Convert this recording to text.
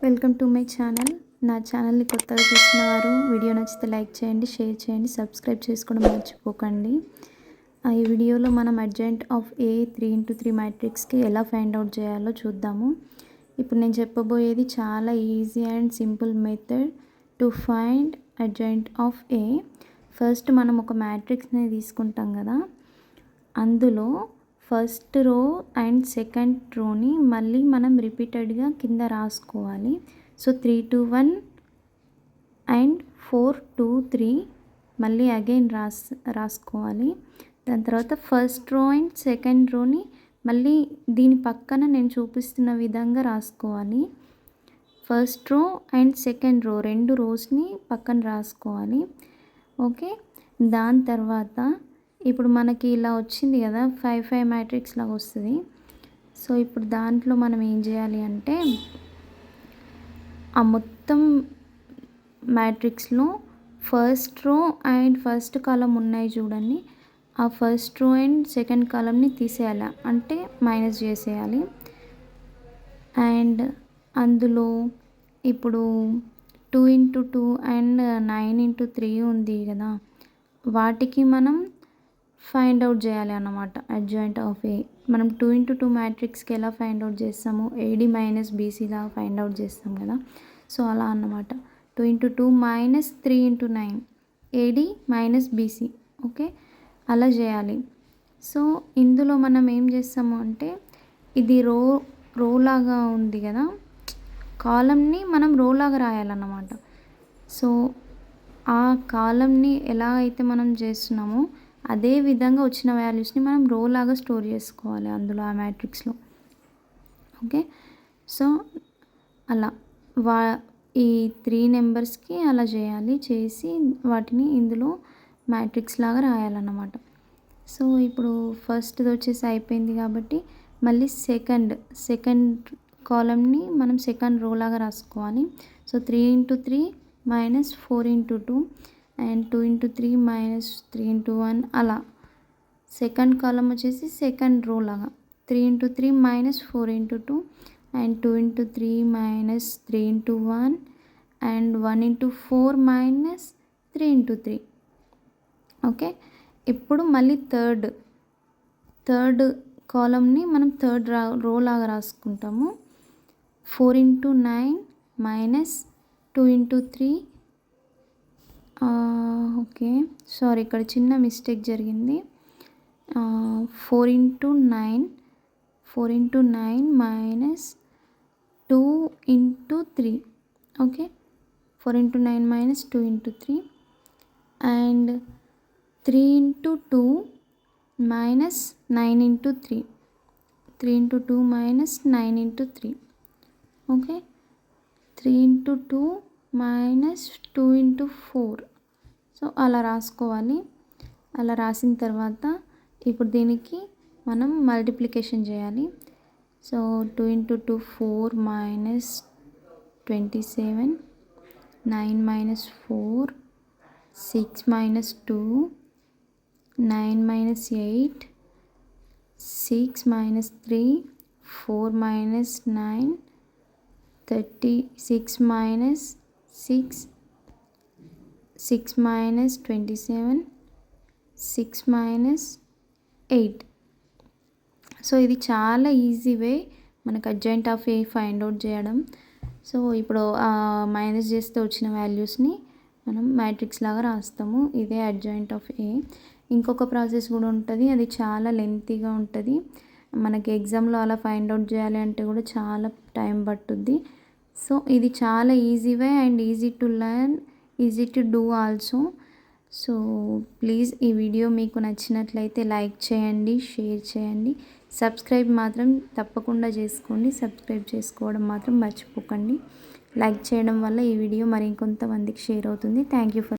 Welcome to my channel. నా ఛానల్ని కొత్తగా చూసిన వారు వీడియో నచ్చితే లైక్ చేయండి, షేర్ చేయండి, సబ్స్క్రైబ్ చేసుకోవడం మర్చిపోకండి. ఈ వీడియోలో మనం అడ్జాయింట్ ఆఫ్ ఏ 3x3 మ్యాట్రిక్స్కి ఎలా ఫైండ్ అవుట్ చేయాలో చూద్దాము. ఇప్పుడు నేను చెప్పబోయేది చాలా easy and simple method to find adjoint of A. First మనం ఒక మ్యాట్రిక్స్ని తీసుకుంటాం కదా, అందులో ఫస్ట్ రో అండ్ సెకండ్ రోని మళ్ళీ మనం రిపీటెడ్గా కింద రాసుకోవాలి. సో 3 2 1 అండ్ 4 2 3 మళ్ళీ అగైన్ రాసుకోవాలి. దాని తర్వాత ఫస్ట్ రో అండ్ సెకండ్ రోని మళ్ళీ దీని పక్కన నేను చూపిస్తున్న విధంగా రాసుకోవాలి. First row and second row రెండు రోస్ని పక్కన రాసుకోవాలి. ఓకే, దాని తర్వాత ఇప్పుడు మనకి ఇలా వచ్చింది కదా, 5 5 మ్యాట్రిక్స్ లాగా వస్తుంది. సో ఇప్పుడు దాంట్లో మనం ఏం చేయాలి అంటే, ఆ మొత్తం మ్యాట్రిక్స్లో first row and first column ఉన్నాయి చూడండి, ఆ ఫస్ట్ రో అండ్ సెకండ్ కాలంని తీసేయాలి, అంటే మైనస్ చేసేయాలి. అండ్ అందులో ఇప్పుడు 2 × 2 అండ్ 9 × 3 ఉంది కదా, వాటికి మనం ఫైండ్ అవుట్ చేయాలి అన్నమాట అడ్జాయింట్ ఆఫ్ ఏ. మనం 2 × 2 మ్యాట్రిక్స్కి ఎలా ఫైండ్ అవుట్ చేస్తాము, ఏడి మైనస్ బీసీలా ఫైండ్ అవుట్ చేస్తాం కదా. సో అలా అన్నమాట. 2 × 2 minus 3 × 9 AD minus BC. Okay, అలా చేయాలి. సో ఇందులో మనం ఏం చేస్తాము అంటే, ఇది రో లాగా ఉంది కదా, కాలంని మనం రో లాగా రాయాలన్నమాట. సో ఆ కాలంని ఎలా అయితే మనం చేస్తున్నామో అదే విధంగా వచ్చిన వాల్యూస్ని మనం రో లాగా స్టోర్ చేసుకోవాలి అందులో ఆ మ్యాట్రిక్స్లో. ఓకే, సో అలా ఈ 3 నెంబర్స్కి అలా చేయాలి, చేసి వాటిని ఇందులో మ్యాట్రిక్స్ లాగా రాయాలన్నమాట. సో ఇప్పుడు ఫస్ట్ది వచ్చేసి అయిపోయింది కాబట్టి మళ్ళీ సెకండ్ కాలంని మనం సెకండ్ రో లాగా రాసుకోవాలి. సో 3 × 3 మైనస్ 4 × 2 అండ్ 2 × 3 మైనస్ 3 × 1 అలా. సెకండ్ కాలం వచ్చేసి సెకండ్ రో లాగా 3 × 3 minus 4 × 2 and 2 × 3 minus 3 × 1 and 1 × 4 minus 3 × 3. Okay, ఇప్పుడు మళ్ళీ థర్డ్ కాలంని మనం థర్డ్ రో లాగా రాసుకుంటాము. 4 × 9 మైనస్ 2 × 3. ఓకే, సారీ, ఇక్కడ చిన్న మిస్టేక్ జరిగింది. 4 × 9 minus 2 × 3. Okay, 4 × 9 minus 2 × 3 and 3 × 2 minus 9 × 3. 3 × 2 minus 9 × 3. Okay, 3 × 2 minus 2 × 4. So అలా రాసుకోవాలి. అలా రాసిన తర్వాత ఇప్పుడు దీనికి మనం మల్టిప్లికేషన్ చేయాలి. So 2 × 2 4 minus 27, 9 minus 4, 6 minus 2, 9 minus 8, 6 minus 3, 4 minus 9, 36 minus 6, 6 minus 27, 6 minus 8. So ఇది చాలా ఈజీ వే మనకు adjoint of A find out చేయడం. సో ఇప్పుడు మైనస్ చేస్తే వచ్చిన వాల్యూస్ని మనం మ్యాట్రిక్స్ లాగా రాస్తాము. ఇదే అడ్జాయింట్ ఆఫ్ ఏ. ఇంకొక ప్రాసెస్ కూడా ఉంటుంది, అది చాలా లెంతీగా ఉంటుంది. మనకి ఎగ్జామ్లో అలా ఫైండ్ అవుట్ చేయాలి అంటే కూడా చాలా టైం పట్టుద్ది. సో ఇది చాలా easy way and easy to learn, easy to do also. So please ఈ వీడియో మీకు నచ్చినట్లయితే లైక్ చేయండి, షేర్ చేయండి, సబ్స్క్రైబ్ మాత్రం తప్పకుండా చేసుకోండి. సబ్స్క్రైబ్ చేసుకోవడం మాత్రం మర్చిపోకండి. లైక్ చేయడం వల్ల ఈ వీడియో మరికొంతమందికి షేర్ అవుతుంది. Thank you for